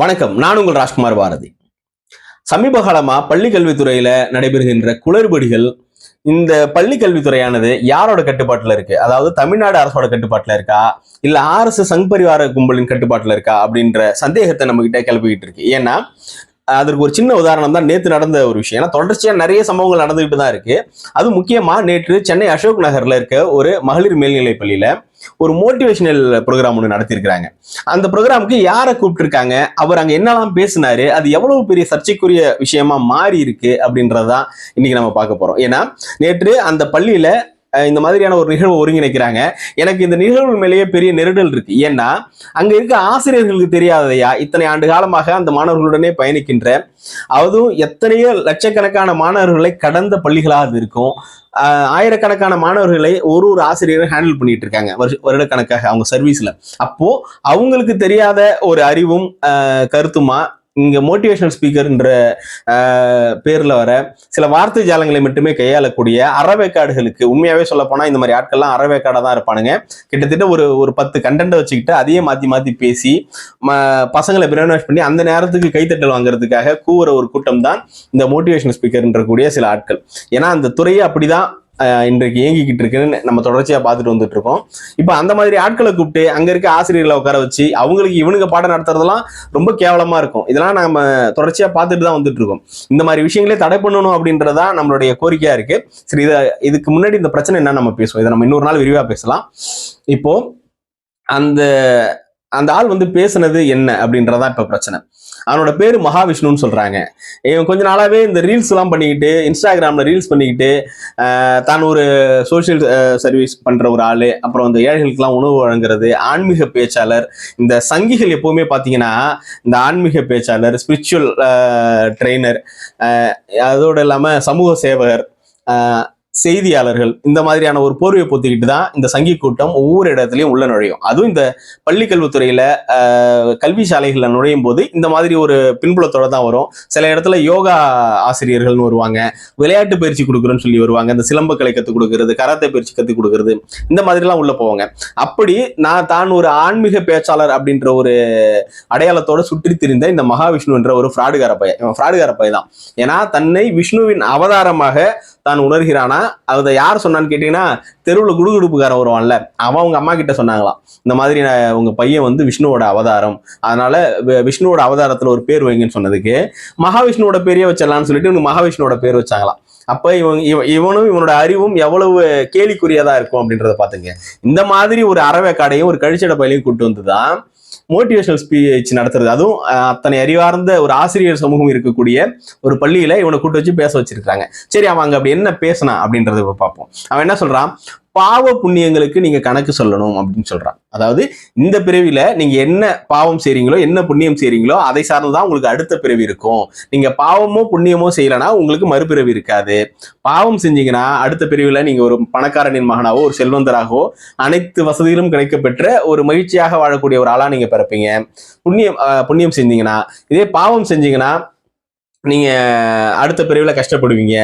வணக்கம். நான் உங்கள் ராஜ்குமார் பாரதி. சமீப காலமா பள்ளி கல்வித்துறையில நடைபெறுகின்ற குளறுபடிகள், இந்த பள்ளி கல்வித்துறையானது யாரோட கட்டுப்பாட்டுல இருக்கு? அதாவது தமிழ்நாடு அரசோட கட்டுப்பாட்டுல இருக்கா, இல்ல RSS சங் பரிவார கும்பலின் கட்டுப்பாட்டுல இருக்கா அப்படின்ற சந்தேகத்தை நம்ம கிட்ட கிளப்பிக்கிட்டு இருக்கு. ஏன்னா அதற்கு ஒரு சின்ன உதாரணம் தான் நேற்று நடந்த ஒரு விஷயம். ஏன்னா தொடர்ச்சியா நிறைய சம்பவங்கள் நடந்துகிட்டு தான் இருக்கு. அது முக்கியமா நேற்று சென்னை அசோக் நகர்ல இருக்க ஒரு மகளிர் மேல்நிலை பள்ளியில ஒரு மோட்டிவேஷனல் ப்ரோக்ராம் ஒன்று நடத்தியிருக்கிறாங்க. அந்த ப்ரோக்ராமுக்கு யாரை கூப்பிட்டுருக்காங்க, அவர் அங்க என்னெல்லாம் பேசினாரு, அது எவ்வளவு பெரிய சர்ச்சைக்குரிய விஷயமா மாறி இருக்கு அப்படின்றதான் இன்னைக்கு நம்ம பார்க்க போறோம். ஏன்னா நேற்று அந்த பள்ளியில இந்த மாதிரியான ஒரு நிகழ்வு ஒருங்கிணைக்கிறாங்க. எனக்கு இந்த நிகழ்வு மேலேயே பெரிய நெருடல் இருக்கு. ஏன்னா அங்க இருக்க ஆசிரியர்களுக்கு தெரியாததையா இத்தனை ஆண்டு காலமாக அந்த மாணவர்களுடனே பயணிக்கின்ற, அதுவும் எத்தனையோ லட்சக்கணக்கான மாணவர்களை கடந்த பள்ளிகளாக அது இருக்கும். ஆயிரக்கணக்கான மாணவர்களை ஒரு ஆசிரியரை ஹேண்டில் பண்ணிட்டு இருக்காங்க வருடக்கணக்காக அவங்க சர்வீஸ்ல. அப்போ அவங்களுக்கு தெரியாத ஒரு அறிவும் கருத்துமா இங்க மோட்டிவேஷனல் ஸ்பீக்கர்ன்ற பேர்ல வர சில வார்த்தை ஜாலங்களை மட்டுமே கையாளக்கூடிய அறவேக்காடுகளுக்கு, உண்மையாவே சொல்ல போனா இந்த மாதிரி ஆட்கள்லாம் அறவேக்காடா தான் இருப்பானுங்க. கிட்டத்தட்ட ஒரு 10 கண்டென்ட் வச்சுக்கிட்டு அதையே மாத்தி மாத்தி பேசி பசங்களை பிரேன்வாஷ் பண்ணி அந்த நேரத்துக்கு கைத்தட்டல் வாங்குறதுக்காக கூவுற ஒரு கூட்டம் தான் இந்த மோட்டிவேஷனல் ஸ்பீக்கர்ன்ற கூடிய சில ஆட்கள். ஏன்னா அந்த துறையே அப்படிதான் இன்றைக்கு இயங்கிக்கிட்டு இருக்குன்னு நம்ம தொடர்ச்சியா பார்த்துட்டு வந்துட்டு இருக்கோம். இப்ப அந்த மாதிரி ஆட்களை கூப்பிட்டு அங்க இருக்க ஆசிரியர்களை உட்கார வச்சு அவங்களுக்கு இவனுங்க பாடம் நடத்துறதெல்லாம் ரொம்ப கேவலமா இருக்கும். இதெல்லாம் நம்ம தொடர்ச்சியா பார்த்துட்டு தான் வந்துட்டு இருக்கோம். இந்த மாதிரி விஷயங்களே தடை பண்ணணும் அப்படின்றதா நம்மளுடைய கோரிக்கையா இருக்கு. சரி, இதுக்கு முன்னாடி இந்த பிரச்சனை என்ன நம்ம பேசுவோம், இதை நம்ம இன்னொரு நாள் விரிவா பேசலாம். இப்போ அந்த அந்த ஆள் பேசுனது என்ன அப்படின்றதான் இப்ப பிரச்சனை. அவனோட பேரு மகாவிஷ்ணுன்னு சொல்றாங்க. இவன் கொஞ்ச நாளாவே இந்த ரீல்ஸ் எல்லாம் பண்ணிக்கிட்டு, இன்ஸ்டாகிராம்ல ரீல்ஸ் பண்ணிக்கிட்டு, தான் ஒரு சோசியல் சர்வீஸ் பண்ற ஒரு ஆளு, அப்புறம் இந்த ஏழைகளுக்கெல்லாம் உணவு வழங்குறது, ஆன்மீக பேச்சாளர். இந்த சங்கிகள் எப்பவுமே பாத்தீங்கன்னா இந்த ஆன்மீக பேச்சாளர், ஸ்பிரிச்சுவல் ட்ரெயினர், அதோடு இல்லாம சமூக சேவகர், செய்தியாளர்கள், இந்த மாதிரியான ஒரு போர்வையை பொத்திக்கிட்டு தான் இந்த சங்கி கூட்டம் ஒவ்வொரு இடத்துலையும் உள்ள நுழையும். அதுவும் இந்த பள்ளி கல்வித்துறையில கல்வி சாலைகள்ல நுழையும் போது இந்த மாதிரி ஒரு பின்புலத்தோட தான் வரும். சில இடத்துல யோகா ஆசிரியர்கள்னு வருவாங்க, விளையாட்டு பயிற்சி கொடுக்குறேன்னு சொல்லி வருவாங்க, இந்த சிலம்ப கலை கற்றுக் கொடுக்கறது, கராத்தே பயிற்சி கற்றுக் கொடுக்கறது, இந்த மாதிரிலாம் உள்ள போவாங்க. அப்படி தான் ஒரு ஆன்மீக பேச்சாளர் அப்படின்ற ஒரு அடையாளத்தோட சுற்றி திரிந்த இந்த மகாவிஷ்ணு என்ற ஒரு ஃப்ராடுகார பையன் தான். ஏன்னா தன்னை விஷ்ணுவின் அவதாரமாக தான் உணர்கிறானா, அதை யார் சொன்னான்னு கேட்டீங்கன்னா, தெருவில் குடுகுடுப்புக்காரன் வருவான்ல, அவன் அவங்க அம்மா கிட்ட சொன்னாங்களாம், இந்த மாதிரி உங்க பையன் விஷ்ணுவோட அவதாரம், அதனால விஷ்ணுவோட அவதாரத்துல ஒரு பேர் வைங்கன்னு சொன்னதுக்கு மகாவிஷ்ணுவோட பேரையே வச்சிடலாம்னு சொல்லிட்டு மகாவிஷ்ணுவோட பேர் வச்சாங்களாம். அப்ப இவனும் இவனோட அறிவும் எவ்வளவு கேலிக்குரியதா இருக்கும் அப்படின்றத பாத்துங்க. இந்த மாதிரி ஒரு அறவேக்காடையும் ஒரு கழிச்சட பயிலையும் கூட்டு வந்துதான் மோட்டிவேஷனல் ஸ்பீச் நடத்துறது. அதுவும் அத்தனை அறிவார்ந்த ஒரு ஆசிரியர் சமூகம் இருக்கக்கூடிய ஒரு பள்ளியில இவனை கூட்டு வச்சு பேச வச்சிருக்காங்க. சரி, அவன் அங்க அப்படி என்ன பேசினா அப்படின்றத பார்ப்போம். அவன் என்ன சொல்றான், பாவ புண்ணியங்களுக்கு நீங்க கணக்கு சொல்லணும் அப்படின்னு சொல்றான். அதாவது இந்த பிறவில நீங்க என்ன பாவம் செய்றீங்களோ, என்ன புண்ணியம் செய்றீங்களோ, அதை சார்ந்துதான் உங்களுக்கு அடுத்த பிறவி இருக்கும். நீங்க பாவமோ புண்ணியமோ செய்யலன்னா உங்களுக்கு மறுபிறவி இருக்காது. பாவம் செஞ்சீங்கன்னா அடுத்த பிறவில நீங்க ஒரு பணக்காரனின் மகனாவோ, ஒரு செல்வந்தராகவோ, அனைத்து வசதிகளும் கிடைக்கப்பெற்ற ஒரு மகிழ்ச்சியாக வாழக்கூடிய ஒரு ஆளா நீங்க பிறப்பீங்க. புண்ணியம் செஞ்சீங்கன்னா, இதே பாவம் செஞ்சீங்கன்னா நீங்க அடுத்த பிறவில கஷ்டப்படுவீங்க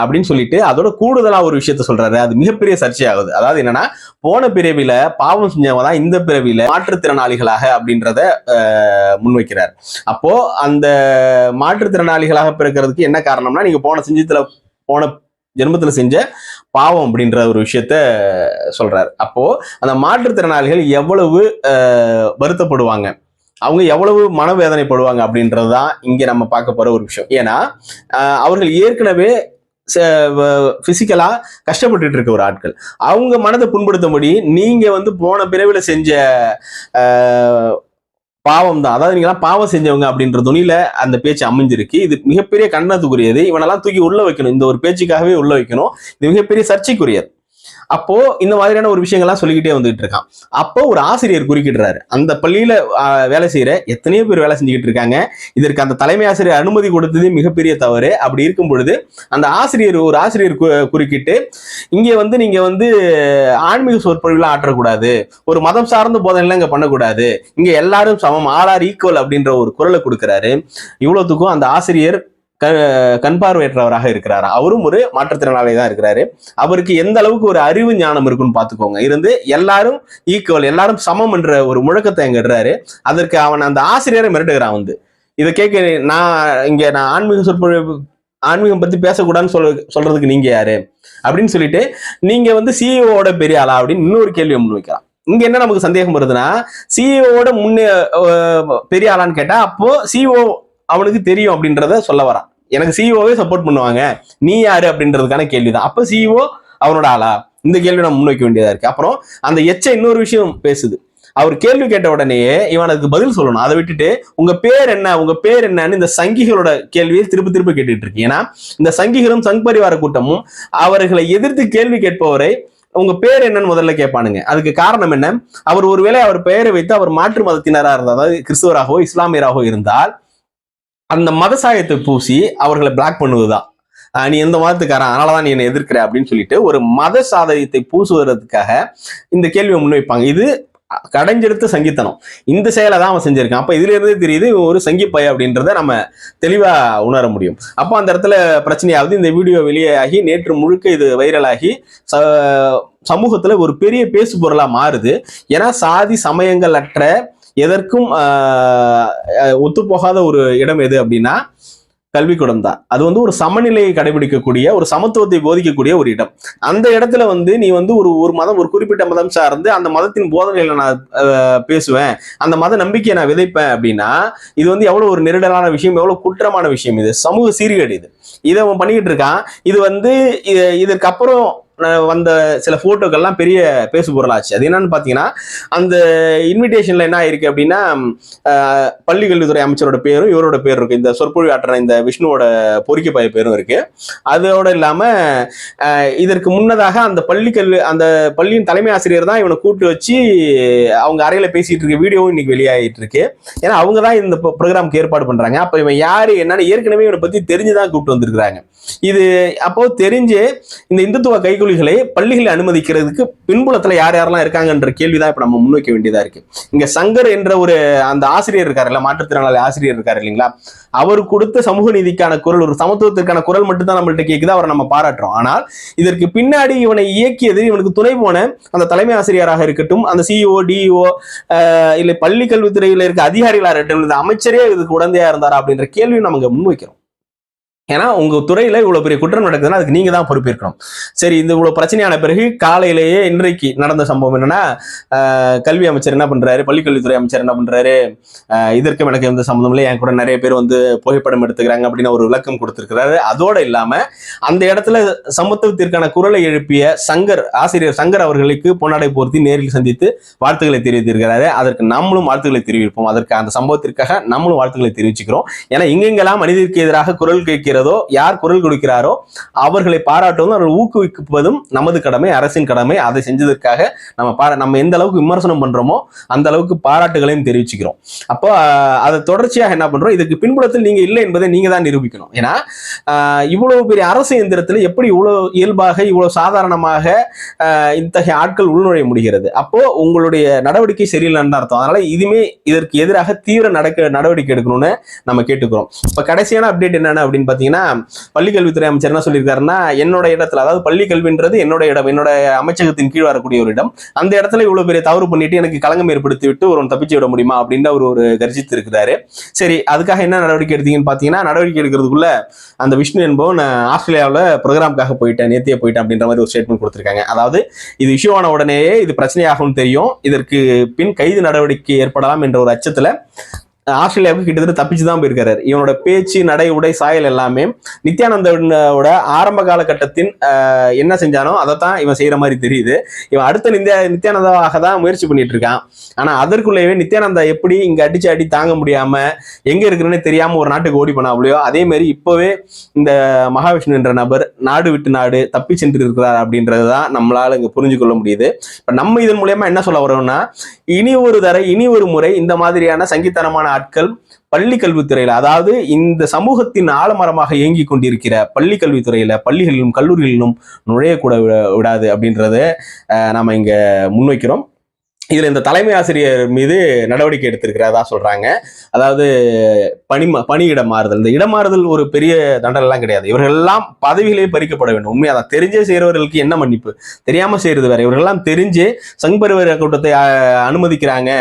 அப்படின்னு சொல்லிட்டு அதோட கூடுதலா ஒரு விஷயத்த சொல்றாரு. அது மிகப்பெரிய சர்ச்சையாகுது. அதாவது என்னன்னா, போன பிறவில பாவம் செஞ்சவங்க தான் இந்த பிறவில மாற்றுத்திறனாளிகளாக அப்படின்றத முன்வைக்கிறார். அப்போ அந்த மாற்றுத்திறனாளிகளாக பிறக்கிறதுக்கு என்ன காரணம்னா, நீங்க போன ஜென்மத்துல செஞ்ச பாவம் அப்படின்ற ஒரு விஷயத்த சொல்றாரு. அப்போ அந்த மாற்றுத்திறனாளிகள் எவ்வளவு வருத்தப்படுவாங்க, அவங்க எவ்வளவு மனவேதனைப்படுவாங்க அப்படின்றதுதான் இங்க நம்ம பார்க்க போற ஒரு விஷயம். ஏன்னா அவர்கள் ஏற்கனவே பிசிக்கலா கஷ்டப்பட்டு இருக்க ஒரு ஆட்கள், அவங்க மனதை புண்படுத்தும்படி நீங்க போன பிறவில செஞ்ச பாவம் தான், அதாவது நீங்க பாவம் செஞ்சவங்க அப்படின்ற துணியில அந்த பேச்சு அமைஞ்சிருக்கு. இது மிகப்பெரிய கண்டனத்துக்குரியது. இவனெல்லாம் தூக்கி உள்ள வைக்கணும், இந்த ஒரு பேச்சுக்காகவே உள்ள வைக்கணும். இது மிகப்பெரிய சர்ச்சைக்குரியது. அப்போ இந்த மாதிரியான ஒரு விஷயங்கள்லாம் சொல்லிக்கிட்டே வந்துட்டு இருக்கான். அப்போ ஒரு ஆசிரியர் குறுக்கிடுறாரு. அந்த பள்ளியில வேலை செய்யற எத்தனையோ பேர் வேலை செஞ்சுக்கிட்டு இருக்காங்க. இதற்கு அந்த தலைமை ஆசிரியர் அனுமதி கொடுத்தது மிகப்பெரிய தவறு. அப்படி இருக்கும் பொழுது அந்த ஒரு ஆசிரியர் குறுக்கிட்டு, இங்க நீங்க ஆன்மீக சொற்பொழிவுலாம் ஆற்றக்கூடாது, ஒரு மதம் சார்ந்த போதனைலாம் இங்க பண்ணக்கூடாது, இங்க எல்லாரும் சமம், ஆல் ஆர் ஈக்குவல் அப்படின்ற ஒரு குரலை கொடுக்கிறாரு. இவ்வளவுக்கும் அந்த ஆசிரியர் கண் பார்வையற்றவராக இருக்கிறாரா, அவரும் ஒரு மாற்றுத்திறனாளி தான் இருக்கிறாரு. அவருக்கு எந்த அளவுக்கு ஒரு அறிவு ஞானம் இருக்குன்னு பாத்துக்கோங்க. இருந்து எல்லாரும் ஈக்குவல், எல்லாரும் சமம் என்ற ஒரு முழக்கத்தை அங்க இடுறாரு. அதற்கு அவன் அந்த ஆசிரியரை மிரட்டுகிறான். இதை கேட்க நான் ஆன்மீக சொற்பொழிவு, ஆன்மீகம் பத்தி பேசக்கூடாதுன்னு சொல்றதுக்கு நீங்க யாரு அப்படின்னு சொல்லிட்டு, நீங்க சிஇஓட பெரிய ஆளா அப்படின்னு இன்னொரு கேள்வியை முன்வைக்கலாம். இங்க என்ன நமக்கு சந்தேகம் வருதுன்னா, சிஇஓட முன்னே பெரிய ஆளான்னு கேட்டா, அப்போ சிஇஓ அவனுக்கு தெரியும் அப்படின்றத சொல்ல வரான். எனக்கு சிஇஓவே சப்போர்ட் பண்ணுவாங்க, நீ யாரு அப்படின்றதுக்கான கேள்விதான். அப்ப சிஇஓ அவனோட ஆளா, இந்த கேள்வி நம்ம முன்வைக்க வேண்டியதா இருக்கு. அப்புறம் அந்த இன்னொரு விஷயம் பேசுது. அவர் கேள்வி கேட்ட உடனேயே இவன் அதுக்கு பதில் சொல்லணும். அதை விட்டுட்டு உங்க பேர் என்ன, உங்க பேர் என்னன்னு இந்த சங்கிகளோட கேள்வியை திரும்ப கேட்டுட்டு இருக்கு. ஏன்னா இந்த சங்கிகளும் சங் பரிவார கூட்டமும் அவர்களை எதிர்த்து கேள்வி கேட்பவரை உங்க பேர் என்னன்னு முதல்ல கேட்பானுங்க. அதுக்கு காரணம் என்ன, அவர் ஒருவேளை அவர் பெயரை வைத்து அவர் மாற்று மதத்தினராக இருந்தால், அதாவது கிறிஸ்துவராகவோ இஸ்லாமியராகவோ இருந்தால், அந்த மத சாயத்தை பூசி அவர்களை பிளாக் பண்ணுவதுதான். நீ எந்த மதத்துக்காரன், அதனாலதான் நீ என்னை எதிர்க்கிற அப்படின்னு சொல்லிட்டு ஒரு மத சாதகத்தை பூசுவதற்காக இந்த கேள்வியை முன்வைப்பாங்க. இது கடைஞ்செடுத்த சங்கித்தனம். இந்த செயலை தான் அவன் செஞ்சிருக்கான். அப்ப இதுல இருந்து தெரியுது ஒரு சங்கிப்பய அப்படின்றத நம்ம தெளிவா உணர முடியும். அப்போ அந்த இடத்துல பிரச்சனையாவது இந்த வீடியோ வெளியாகி நேற்று முழுக்க இது வைரலாகி சமூகத்துல ஒரு பெரிய பேசு பொருளா மாறுது. ஏன்னா சாதி சமயங்கள் அற்ற எதற்கும் ஒத்துப்போகாத ஒரு இடம் எது அப்படின்னா கல்விக்கூடம் தான். அது ஒரு சமநிலையை கடைபிடிக்கக்கூடிய, ஒரு சமத்துவத்தை போதிக்கக்கூடிய ஒரு இடம். அந்த இடத்துல நீ ஒரு மதம், ஒரு குறிப்பிட்ட மதம் சார்ந்து அந்த மதத்தின் போதனைகளை நான் பேசுவேன், அந்த மத நம்பிக்கையை நான் விதைப்பேன் அப்படின்னா இது எவ்வளவு ஒரு நெருடலான விஷயம், எவ்வளவு குற்றமான விஷயம். இது சமூக சீர்கேடு. இதை அவன் பண்ணிக்கிட்டு இருக்கான். இது இதற்கு அப்புறம் வந்த சில போட்டோக்கள்லாம் பெரிய பேசு பொருளாச்சு. அது என்னன்னு பாத்தீங்கன்னா, அந்த இன்விடேஷன்ல என்ன ஆயிருக்கு அப்படின்னா, பள்ளி கல்வித்துறை அமைச்சரோட பேரும் இவரோட பேரும் இருக்கு. இந்த சொற்பொழிவு ஆற்ற இந்த விஷ்ணுவோட பொறிக்கப்பய பேரும் இருக்கு. அதோட இல்லாம இதற்கு முன்னதாக அந்த அந்த பள்ளியின் தலைமை ஆசிரியர் தான் இவனை கூட்டு வச்சு அவங்க அறையில பேசிட்டு இருக்க வீடியோவும் இன்னைக்கு வெளியாகிட்டு இருக்கு. ஏன்னா அவங்க தான் இந்த ப்ரோக்ராமுக்கு ஏற்பாடு பண்றாங்க. அப்ப இவன் யாரு என்னன்னு ஏற்கனவே இவனை பத்தி தெரிஞ்சுதான் கூப்பிட்டு வந்திருக்கிறாங்க. இது அப்போ தெரிஞ்சு இந்த இந்துத்துவ கைகூலிகளை பள்ளிகளை அனுமதிக்கிறதுக்கு பின்புலத்துல யாரெல்லாம் இருக்காங்கன்ற கேள்விதான் இப்ப நம்ம முன்வைக்க வேண்டியதா இருக்கு. இங்க சங்கர் என்ற ஒரு அந்த ஆசிரியர் இருக்காருல்ல, மாற்றுத்திறனாளி ஆசிரியர் இருக்காரு இல்லைங்களா, அவர் கொடுத்த சமூக நீதிக்கான குரல், ஒரு சமத்துவத்திற்கான குரல் மட்டும் தான் நம்மள்ட்ட கேட்குது, அவரை நம்ம பாராட்டுறோம். ஆனால் இதற்கு பின்னாடி இவனை இயக்கியது, இவனுக்கு துணை போன அந்த தலைமை ஆசிரியராக இருக்கட்டும், அந்த சிஇஓ டிஇஓ இல்லை பள்ளி கல்வித்துறையில் இருக்க அதிகாரிகளாக இருக்கட்டும், இந்த அமைச்சரே இதுக்கு உடந்தையா இருந்தாரா அப்படின்ற கேள்வியும் நமக்கு முன்வைக்கிறோம். ஏன்னா உங்க துறையில இவ்வளவு பெரிய குற்றம் நடக்குதுன்னா அதுக்கு நீங்க தான் பொறுப்பேற்கணும். சரி, இந்த இவ்வளவு பிரச்சனையான பிறகு காலையிலேயே இன்றைக்கு நடந்த சம்பவம் என்னன்னா, கல்வி அமைச்சர் என்ன பண்றாரு, பள்ளிக்கல்வித்துறை அமைச்சர் என்ன பண்றாரு, இதற்கும் எனக்கு எந்த சம்பந்தம் இல்லை, என் கூட நிறைய பேர் புகைப்படம் எடுத்துக்கிறாங்க அப்படின்னு ஒரு விளக்கம் கொடுத்திருக்கிறாரு. அதோட இல்லாம அந்த இடத்துல சமத்துவத்திற்கான குரலை எழுப்பிய ஆசிரியர் சங்கர் அவர்களுக்கு பொன்னாடை போர்த்தி நேரில் சந்தித்து வாழ்த்துக்களை தெரிவித்திருக்கிறாரு. அதற்கு நம்மளும் வாழ்த்துக்களை தெரிவிப்போம். அதற்கு அந்த சம்பவத்திற்காக நம்மளும் வாழ்த்துக்களை தெரிவிச்சுக்கிறோம். ஏன்னா எங்கெங்கெல்லாம் மனிதருக்கு எதிராக குரல் கேட்க யார் குரல் கொடுக்கிறாரோ அவர்களை பாராட்டுவதும் அவர்கள் ஊக்குவிப்பதும் நமது கடமை, அரசின் கடமை. அதை செஞ்சதற்காக நம்ம எந்த அளவுக்கு விமர்சனம் பண்றோமோ அந்த அளவுக்கு பாராட்டுகளையும் தெரிவிச்சுக்கிறோம். அப்போ அதை தொடர்ச்சியாக என்ன பண்றோம், இதுக்கு பின்புலத்தில் நீங்க இல்லை என்பதை நீங்க தான் நிரூபிக்கணும். ஏன்னா இவ்வளவு பெரிய அரசு எந்திரத்தில் எப்படி இவ்வளவு இயல்பாக இவ்வளவு சாதாரணமாக இத்தகைய ஆட்கள் உள்நுழைய முடிகிறது? அப்போ உங்களுடைய நடவடிக்கை சரியில்லைன்னு அர்த்தம். அதனால இதற்கு எதிராக தீவிர நடவடிக்கை எடுக்கணும்னு நம்ம கேட்டுக்கிறோம். இப்ப கடைசியான அப்டேட் என்னன்னு அப்படின்னு பாத்தீங்கன்னா, பள்ளிக்கல்வித்துறை அமைச்சர் என்ன சொல்லியிருக்காருன்னா, என்னோட இடத்துல, அதாவது பள்ளி கல்வின்றது என்னோட இடம், என்னோட அமைச்சகத்தின் கீழ் வரக்கூடிய ஒரு இடம், அந்த இடத்துல இவ்வளவு பெரிய தவறு பண்ணிட்டு எனக்கு களங்கம் ஏற்படுத்தி விட்டு ஒரு தப்பிச்சு விட முடியுமா அப்படின்னு அவர் ஒரு கர்ஜித்து இருக்கிறாரு. சரி, அதுக்காக என்ன நடவடிக்கை எடுத்தீங்கன்னு பாத்தீங்கன்னா, நடவடிக்கை எடுக்கிறதுக்குள்ள அந்த விஷ்ணு என்பவன் ஆஸ்திரேலியாவில் ப்ரோக்ராமுக்காக நேத்தியே போயிட்டேன் அப்படின்ற மாதிரி ஒரு ஸ்டேட்மெண்ட் கொடுத்திருக்காங்க. அதாவது இது இஷ்யூ ஆன உடனேயே இது பிரச்சனையாகும் தெரியும், இதற்கு பின் கைது நடவடிக்கை ஏற்படலாம் என்ற ஒரு அச்சத்துல ஆஸ்திரேலியாவுக்கு கிட்டத்தட்ட தப்பிச்சுதான் போயிருக்காரு. இவனோட பேச்சு, நடை, உடை, சாயல் எல்லாமே நித்யானந்தோட ஆரம்ப காலகட்டத்தின் என்ன செஞ்சானோ அதைத்தான் இவன் செய்யற மாதிரி தெரியுது. இவன் அடுத்த நித்யானந்தாவாக தான் முயற்சி பண்ணிட்டு இருக்கான். ஆனா அதற்குள்ளேயே நித்யானந்தா எப்படி இங்க அடி தாங்க முடியாம எங்க இருக்குன்னு தெரியாம ஒரு நாட்டுக்கு ஓடி போனாவளையோ, அதே மாதிரி இப்பவே இந்த மகாவிஷ்ணு என்ற நபர் நாடு விட்டு நாடு தப்பி சென்று இருக்கிறார் அப்படின்றதுதான் நம்மளால இங்க புரிஞ்சு கொள்ள முடியுது. இப்ப நம்ம இதன் மூலமா என்ன சொல்ல வரோம்னா, இனி ஒரு முறை இந்த மாதிரியான சங்கித்தனமான ஆட்கள் பள்ளி கல்வித்துறையில, அதாவது இந்த சமூகத்தின் ஆலமரமாக இயங்கி கொண்டிருக்கிற பள்ளி கல்வித்துறையில, பள்ளிகளிலும் கல்லூரிகளிலும் நுழையக்கூட விடாது அப்படின்றத நாம இங்க முன்வைக்கிறோம். இதுல இந்த தலைமை ஆசிரியர் மீது நடவடிக்கை எடுத்திருக்கிறதா சொல்றாங்க. அதாவது பணியிட மாறுதல். இந்த இடமாறுதல் ஒரு பெரிய தண்டனை எல்லாம் கிடையாது. இவர்கள் எல்லாம் பதவிகளே பறிக்கப்பட வேண்டும். உண்மையா தான் தெரிஞ்சே செய்யறவர்களுக்கு என்ன மன்னிப்பு, தெரியாம செய்யறது வேற. இவர்கள் எல்லாம் தெரிஞ்சு சங் பரிவார கூட்டத்தை அனுமதிக்கிறாங்க,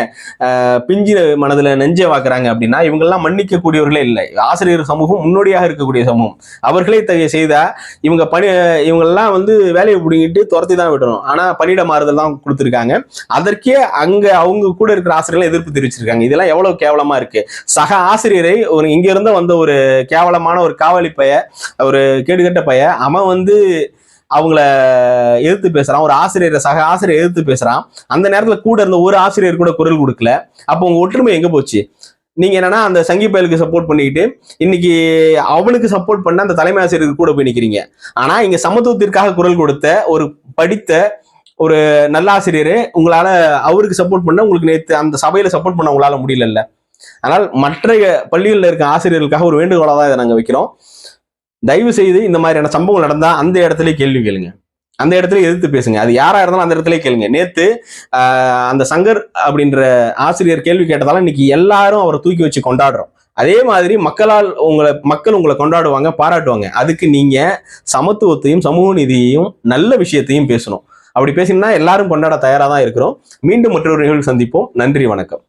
பிஞ்சு மனதுல நெஞ்சை வாக்குறாங்க அப்படின்னா இவங்கெல்லாம் மன்னிக்க கூடியவர்களே இல்லை. ஆசிரியர் சமூகம் முன்னோடியாக இருக்கக்கூடிய சமூகம். அவர்களே செய்தா இவங்கெல்லாம் வேலையை பிடிங்கிட்டு துரத்தி தான் விடணும். ஆனா பணியிட மாறுதல் தான் கொடுத்திருக்காங்க. அதற்கே அங்க அவங்க கூட இருக்கிற ஆசிரியர்கள் எதிர்ப்பு தெரிவிச்சிருக்காங்க. இதெல்லாம் எவ்வளவு கேவலமா இருக்கு. சக ஆசிரியரை இங்க இருந்து வந்த ஒரு கேவலமான ஒரு காவலி பைய, ஒரு கேடுகட்ட பைய, அவன் அவங்கள எதிர்த்து பேசுறான். ஒரு ஆசிரியரை சக ஆசிரியர் எதிர்த்து பேசுறான். அந்த நேரத்துல கூட இருந்த ஒரு ஆசிரியர் கூட குரல் கொடுக்கல. அப்போ உங்க ஒற்றுமை எங்க போச்சு? நீங்க என்னன்னா அந்த சங்கி பயலுக்கு சப்போர்ட் பண்ணிக்கிட்டு இன்னைக்கு அவனுக்கு சப்போர்ட் பண்ண அந்த தலைமை ஆசிரியருக்கு கூட போய் நிக்கிறீங்க. ஆனா இங்க சமத்துவத்திற்காக குரல் கொடுத்த ஒரு படித்த ஒரு நல்ல ஆசிரியர் உங்களால அவருக்கு சப்போர்ட் பண்ண, உங்களுக்கு நேற்று அந்த சபையில சப்போர்ட் பண்ண உங்களால முடியல. ஆனால் மற்ற பள்ளிகளில் இருக்க ஆசிரியர்களுக்காக ஒரு வேண்டுகோளா தான் இதை நாங்க வைக்கிறோம். தயவு செய்து இந்த மாதிரியான சம்பவம் நடந்தா அந்த இடத்துல கேள்வி கேளுங்க, அந்த இடத்துல எதிர்த்து பேசுங்க. அது யாரா இருந்தாலும் அந்த இடத்துல கேளுங்க. நேத்து அந்த சங்கர் அப்படின்ற ஆசிரியர் கேள்வி கேட்டதால இன்னைக்கு எல்லாரும் அவரை தூக்கி வச்சு கொண்டாடுறோம். அதே மாதிரி மக்கள் உங்களை கொண்டாடுவாங்க, பாராட்டுவாங்க. அதுக்கு நீங்க சமத்துவத்தையும் சமூக நீதியையும் நல்ல விஷயத்தையும் பேசணும். அப்படி பேசினா எல்லாரும் கொண்டாட தயாரா தான் இருக்கிறோம். மீண்டும் மற்றொரு நிகழ்வு சந்திப்போம். நன்றி, வணக்கம்.